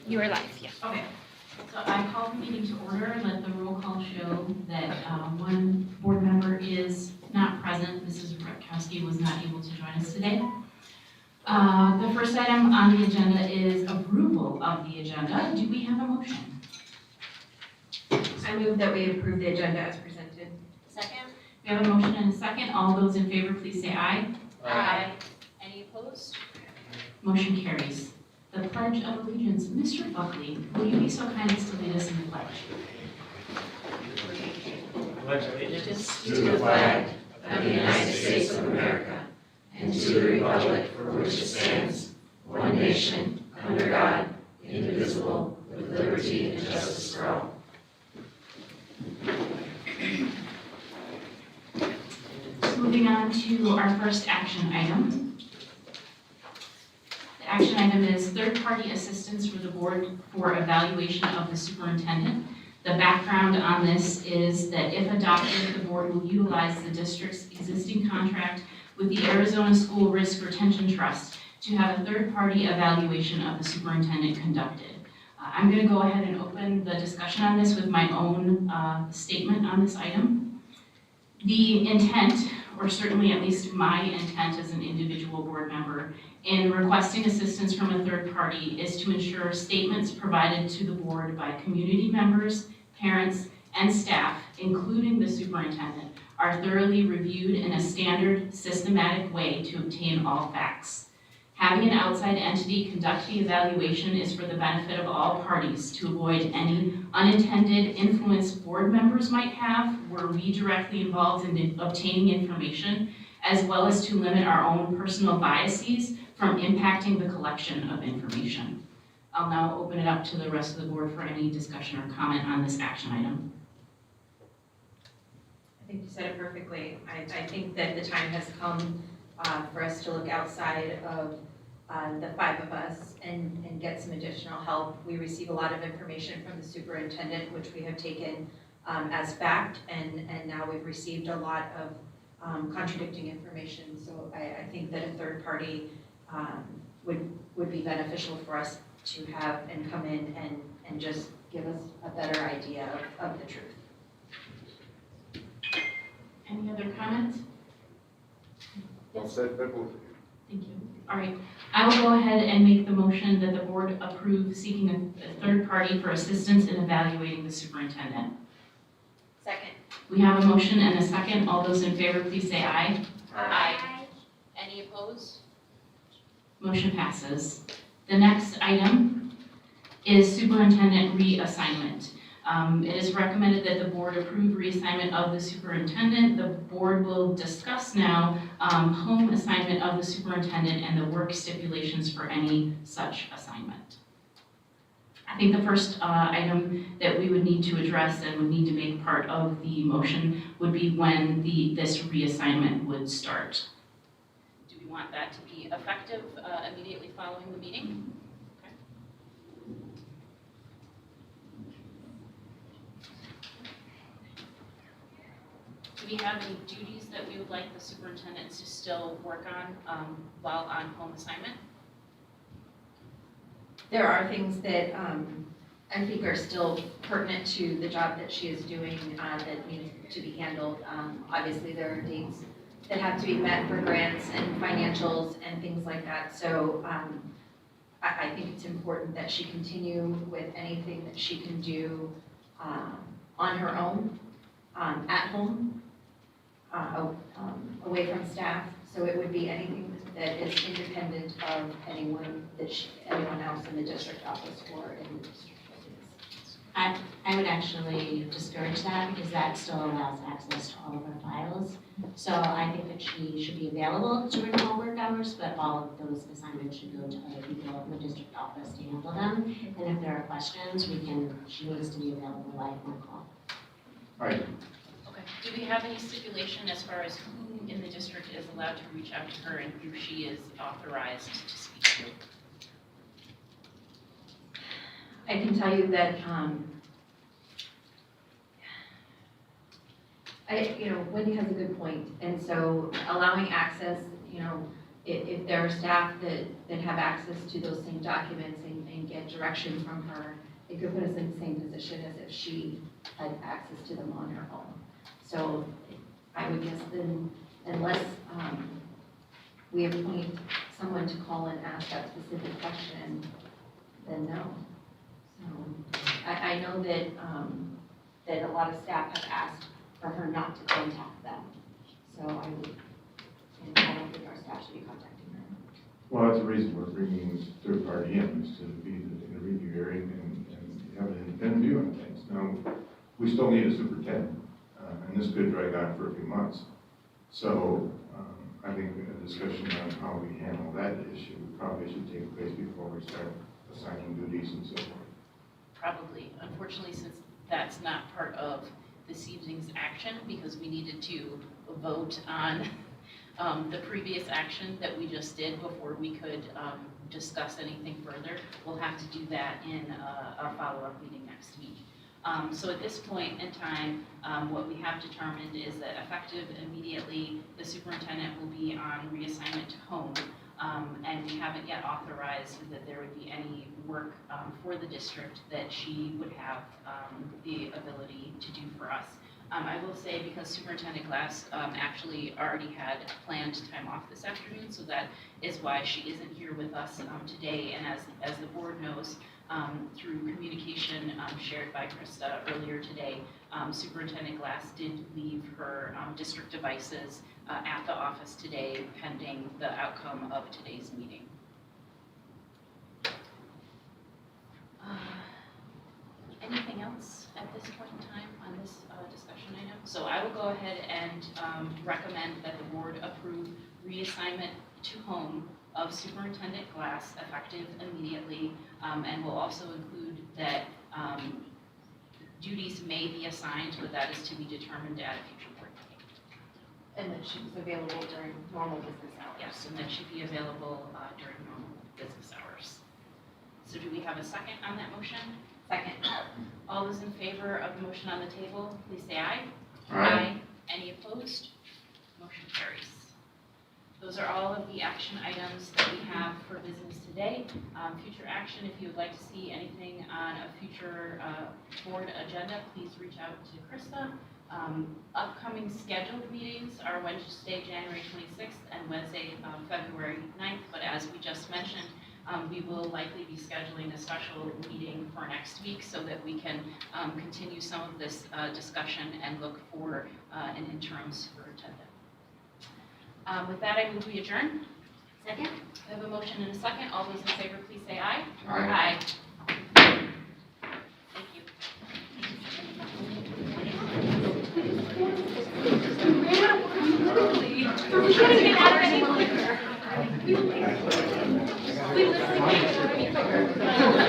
You are live, yeah. Okay, so I call the meeting to order and let the roll call show that one board member is not present. Mrs. FHUSD was not able to join us today. The first item on the agenda is approval of the agenda. Do we have a motion? I move that we approve the agenda as presented. Second? We have a motion and a second. All those in favor, please say aye. Aye. Any opposed? Motion carries. The Pledge of Allegiance. Mr. Buckley, will you be so kind as to lead us in the pledge? Pledge allegiance To the flag of the United States of America and to the republic for which it stands, one nation, under God, indivisible, with liberty and justice for all. Moving on to our first action item. The action item is third-party assistance for the board for evaluation of the superintendent. The background on this is that if adopted, the board will utilize the district's existing contract with the Arizona School Risk Retention Trust to have a third-party evaluation of the superintendent conducted. I'm going to go ahead and open the discussion on this with my own statement on this item. The intent, or certainly at least my intent as an individual board member, in requesting assistance from a third party is to ensure statements provided to the board by community members, parents, and staff, including the superintendent, are thoroughly reviewed in a standard, systematic way to obtain all facts. Having an outside entity conduct the evaluation is for the benefit of all parties to avoid any unintended influence board members might have were we directly involved in obtaining information, as well as to limit our own personal biases from impacting the collection of information. I'll now open it up to the rest of the board for any discussion or comment on this action item. I think you said it perfectly. I think that the time has come for us to look outside of the five of us and get some additional help. We receive a lot of information from the superintendent, which we have taken as fact, and now we've received a lot of contradicting information. So I think that a third party would be beneficial for us to have and come in and just give us a better idea of the truth. Any other comments? Yes. Thank you. All right, I will go ahead and make the motion that the board approve seeking a third party for assistance in evaluating the superintendent. Second? We have a motion and a second. All those in favor, please say aye. Aye. Any opposed? Motion passes. The next item is superintendent reassignment. It is recommended that the board approve reassignment of the superintendent. The board will discuss now home assignment of the superintendent and the work stipulations for any such assignment. I think the first item that we would need to address and would need to make part of the motion would be when this reassignment would start. Do we want that to be effective immediately following the meeting? Do we have any duties that we would like the superintendent to still work on while on home assignment? There are things that I think are still pertinent to the job that she is doing that need to be handled. Obviously, there are dates that have to be met for grants and financials and things like that. So I think it's important that she continue with anything that she can do on her own, at home, away from staff. So it would be anything that is independent of anyone else in the district office or in the district. I would actually discourage that because that still allows access to all of our files. So I think that she should be available during all work hours, but all of those assignments should go to other people in the district office to handle them. And if there are questions, she needs to be available live on call. All right. Okay. Do we have any stipulation as far as who in the district is allowed to reach out to her and who she is authorized to speak to? I can tell you that Wendy has a good point, and so allowing access, if there are staff that have access to those same documents and get direction from her, it could put us in the same position as if she had access to them on her own. So I would guess then, unless we appoint someone to call and ask that specific question, then no. So I know that, that a lot of staff have asked for her not to contact them. So and I don't think our staff should be contacting her. Well, that's the reason we're bringing this third party in, is to be the intermediary and have an independent view on things. Now, we still need a superintendent, and this could drag on for a few months. So I think a discussion on how we handle that issue probably should take place before we start assigning duties and so forth. Probably. Unfortunately, since that's not part of this evening's action, because we needed to vote on the previous action that we just did before we could discuss anything further, we'll have to do that in a follow-up meeting next week. So at this point in time, what we have determined is that effective immediately, the superintendent will be on reassignment to home. And we haven't yet authorized that there would be any work for the district that she would have the ability to do for us. I will say, because Superintendent Glass actually already had planned time off this afternoon, so that is why she isn't here with us today. And as the board knows, through communication shared by Krista earlier today, Superintendent Glass did leave her district devices at the office today pending the outcome of today's meeting. Anything else at this point in time on this discussion item? So I will go ahead and recommend that the board approve reassignment to home of Superintendent Glass effective immediately, and will also include that duties may be assigned, but that is to be determined at a future board meeting. And that she was available during normal business hours. Yes, and that should be available during normal business hours. So do we have a second on that motion? Second. All those in favor of the motion on the table, please say aye. Aye. Any opposed? Motion carries. Those are all of the action items that we have for business today. Future action, if you would like to see anything on a future board agenda, please reach out to Krista. Upcoming scheduled meetings are Wednesday, January 26th and Wednesday, February 9th. But as we just mentioned, we will likely be scheduling a special meeting for next week so that we can continue some of this discussion and look for an interim superintendent. With that, I move we adjourn. Second? We have a motion and a second. All those in favor, please say aye. Aye. Thank you. We couldn't get out any quicker. We literally can't get out any quicker.